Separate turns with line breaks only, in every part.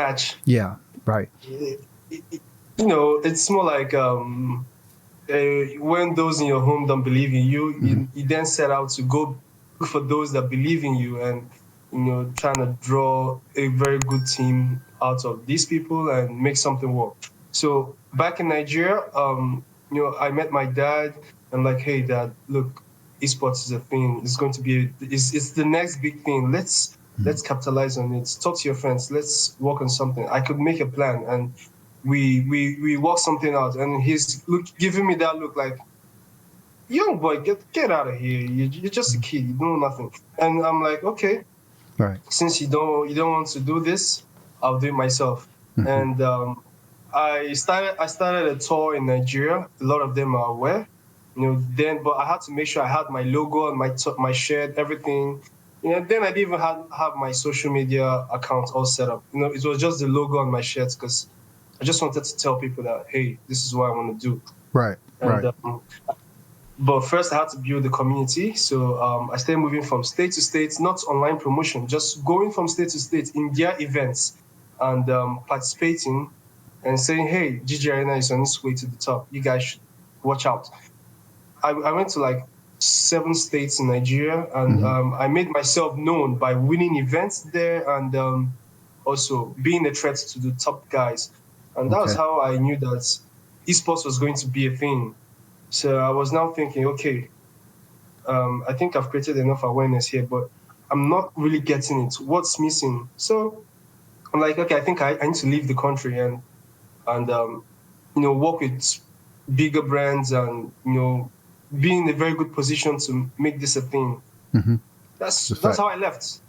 match.
Yeah, right.
It's more like when those in your home don't believe in you, you then set out to go look for those that believe in you, and trying to draw a very good team out of these people and make something work. So back in Nigeria, I met my dad. I'm like, hey, Dad, look, esports is a thing. It's going to be it's the next big thing. Let's capitalize on it. Talk to your friends. Let's work on something. I could make a plan, and we work something out. And he's giving me that look like, young boy, get out of here. You're just a kid. You know nothing. And I'm like, okay,
Right.
since you don't want to do this, I'll do it myself. And I started a tour in Nigeria. A lot of them are aware, but I had to make sure I had my logo on my shirt, everything. Then I didn't even have my social media account all set up. It was just the logo on my shirt, because I just wanted to tell people that, hey, this is what I want to do.
Right.
And but first I had to build the community. So I started moving from state to state, not online promotion, just going from state to state in their events and participating and saying, hey, GG Arena is on its way to the top. You guys should watch out. I went to like 7 states in Nigeria, and I made myself known by winning events there, and also being a threat to the top guys. And that was how I knew that esports was going to be a thing. So I was now thinking, okay, I think I've created enough awareness here, but I'm not really getting it. What's missing? So I'm like, okay, I think I need to leave the country and work with bigger brands and be in a very good position to make this a thing. That's how I left.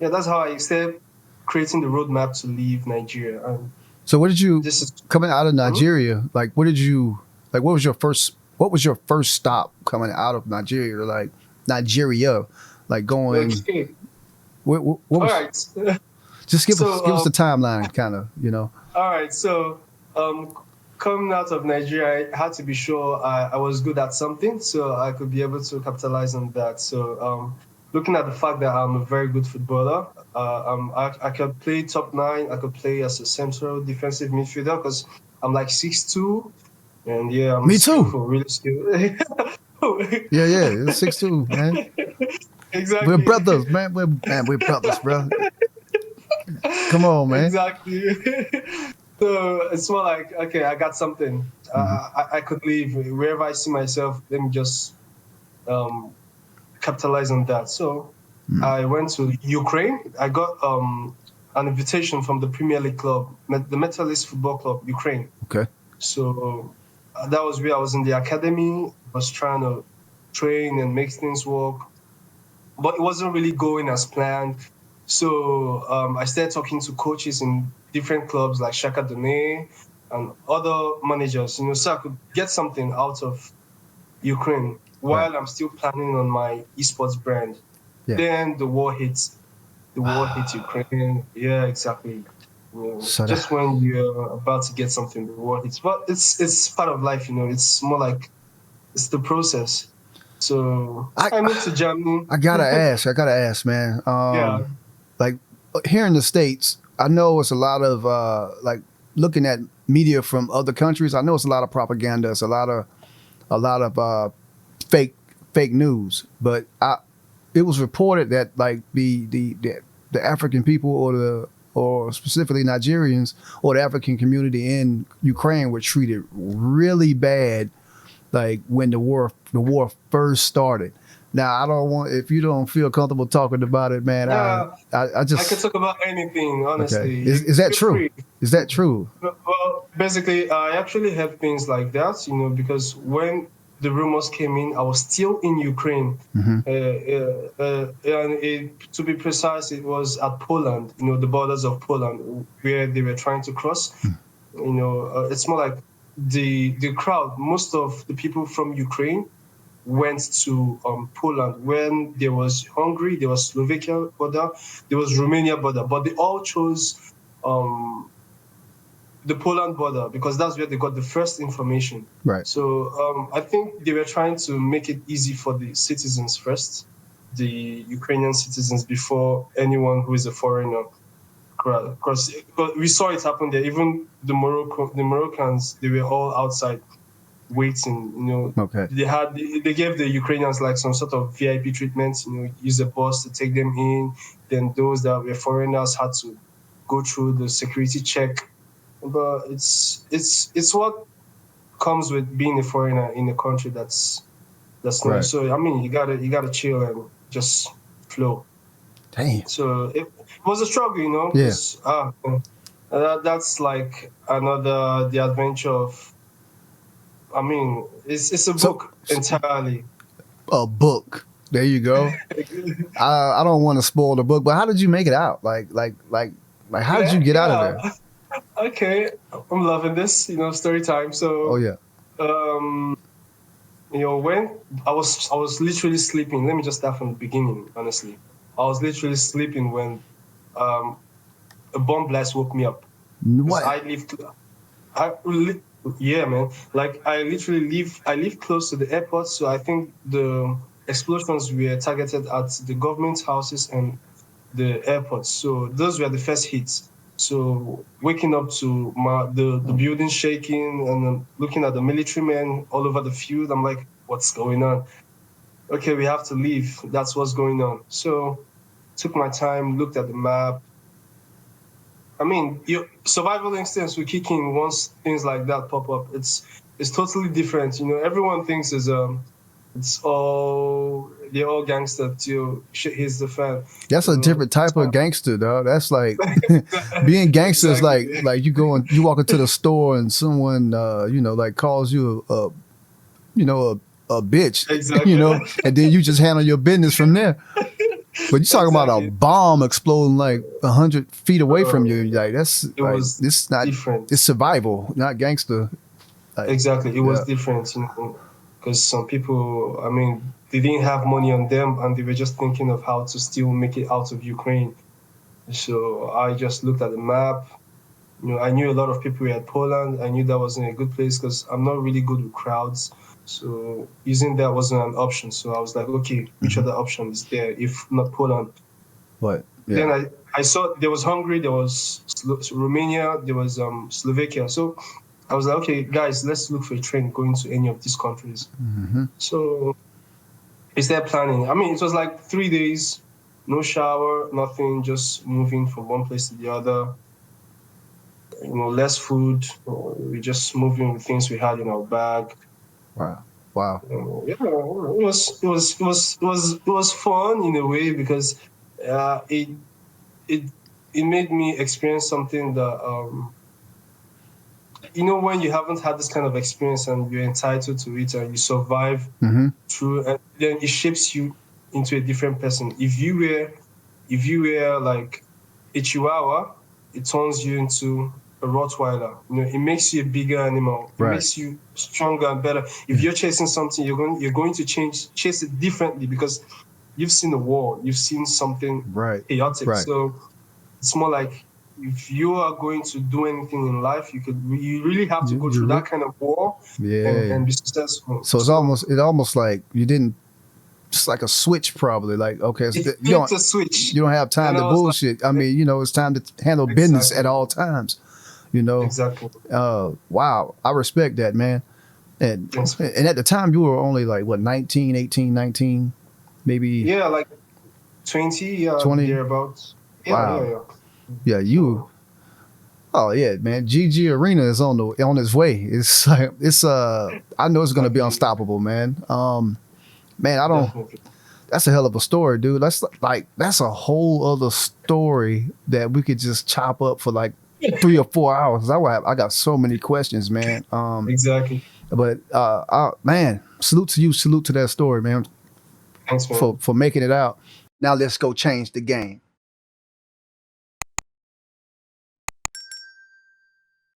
Yeah, that's how I started creating the roadmap to leave Nigeria. And
so what did you coming out of Nigeria? Like, what was your first stop coming out of Nigeria? Like Nigeria, like going.
Okay.
What was,
all right.
Just give us the timeline, kind of.
All right. So coming out of Nigeria, I had to be sure I was good at something, so I could be able to capitalize on that. So looking at the fact that I'm a very good footballer, I could play top 9. I could play as a central defensive midfielder because I'm like 6'2". And yeah, I'm
Me too.
skillful, really skillful.
Yeah, it's 6'2", man.
Exactly.
We're brothers, man. We're brothers, bro. Come on, man.
Exactly. So it's more like, okay, I got something. I could leave wherever I see myself. Let me just capitalize on that. So I went to Ukraine. I got an invitation from the Premier League club, the Metalist Football Club, Ukraine.
Okay.
So that was where I was in the academy. I was trying to train and make things work, but it wasn't really going as planned. So I started talking to coaches in different clubs like Shaka Donetsk and other managers, so I could get something out of Ukraine while I'm still planning on my esports brand. Yeah. Then the war hits. The war hits Ukraine. Yeah, exactly. So just when you're about to get something, the war hits. But it's part of life, It's more like it's the process. So I moved to Germany.
I gotta ask, man.
Yeah.
Like here in the States, I know it's a lot of like looking at media from other countries. I know it's a lot of propaganda. It's a lot of fake news. But it was reported that like the African people or specifically Nigerians or the African community in Ukraine were treated really bad, like when the war first started. Now, I don't want, if you don't feel comfortable talking about it, man, I just...
I can talk about anything, honestly.
Okay. Is that true? Free. Is that true?
Well, basically, I actually have things like that, because when the rumors came in, I was still in Ukraine. And to be precise, it was at Poland, the borders of Poland, where they were trying to cross. It's more like the crowd, most of the people from Ukraine went to Poland. When there was Hungary, there was Slovakia border, there was Romania border, but they all chose the Poland border because that's where they got the first information.
Right.
So I think they were trying to make it easy for the citizens first, the Ukrainian citizens, before anyone who is a foreigner. Because we saw it happen there. Even the Moroccans, they were all outside waiting.
Okay.
They gave the Ukrainians like some sort of VIP treatment. Use a bus to take them in. Then those that were foreigners had to go through the security check. But it's what comes with being a foreigner in a country that's not.
Right.
So I mean, you gotta chill and just flow.
Damn.
So it was a struggle.
Yeah.
'Cause, that's like the adventure of. I mean, it's a book entirely.
A book. There you go. I don't want to spoil the book, but how did you make it out? Like how did you get out of there?
Okay, I'm loving this. Story time. So.
Oh yeah.
When I was literally sleeping. Let me just start from the beginning. Honestly, I was literally sleeping when a bomb blast woke me up.
What?
Yeah, man. Like I live close to the airport, so I think the explosions were targeted at the government houses and the airport. So those were the first hits. So waking up to the building shaking and then looking at the military men all over the field, I'm like, what's going on? Okay, we have to leave. That's what's going on. So took my time, looked at the map. I mean, your survival instincts will kick in once things like that pop up. It's totally different. Everyone thinks they're all gangster till shit hits the fan.
That's a different type of gangster, though. That's like being gangster is like you walk into the store and someone like calls you a bitch,
exactly.
And then you just handle your business from there. But you're talking about a bomb exploding like 100 feet away from you. Like this is not
different.
It's survival, not gangster.
Exactly, it was different. Because some people, I mean, they didn't have money on them, and they were just thinking of how to still make it out of Ukraine. So I just looked at the map. I knew a lot of people were at Poland. I knew that wasn't a good place because I'm not really good with crowds. So using that wasn't an option. So I was like, okay, which other option is there if not Poland?
But
then I saw there was Hungary, there was Romania, there was Slovakia. So I was like, okay, guys, let's look for a train going to any of these countries.
Mm-hmm.
So is there planning? I mean, it was like 3 days, no shower, nothing, just moving from one place to the other. Less food. We just moving with things we had in our bag.
Wow.
Yeah, it was fun in a way because it made me experience something that when you haven't had this kind of experience and you're entitled to it and you survive through, and then it shapes you into a different person. If you were like a Chihuahua, it turns you into a Rottweiler. It makes you a bigger animal. It makes you stronger and better. If you're chasing something, you're going to chase it differently because you've seen a war, you've seen something chaotic. Right. So it's more like if you are going to do anything in life, you really have to go through that kind of war and be successful.
So it's almost like you didn't. It's like a switch, probably. Like, okay,
it's a switch.
You don't have time to bullshit. I mean, it's time to handle business at all times.
Exactly.
Wow, I respect that, man. And at the time, you were only like what, 19, 18, 19, maybe.
Yeah, like 20.
20
thereabouts. Yeah,
wow. Yeah, you. Oh yeah, man. GG Arena is on its way. It's like I know it's gonna be unstoppable, man. Man, I don't. Definitely. That's a hell of a story, dude. That's a whole other story that we could just chop up for like 3 or 4 hours. I got so many questions, man.
Exactly.
But man, salute to you. Salute to that story, man.
Thanks, man.
For making it out. Now let's go change the game.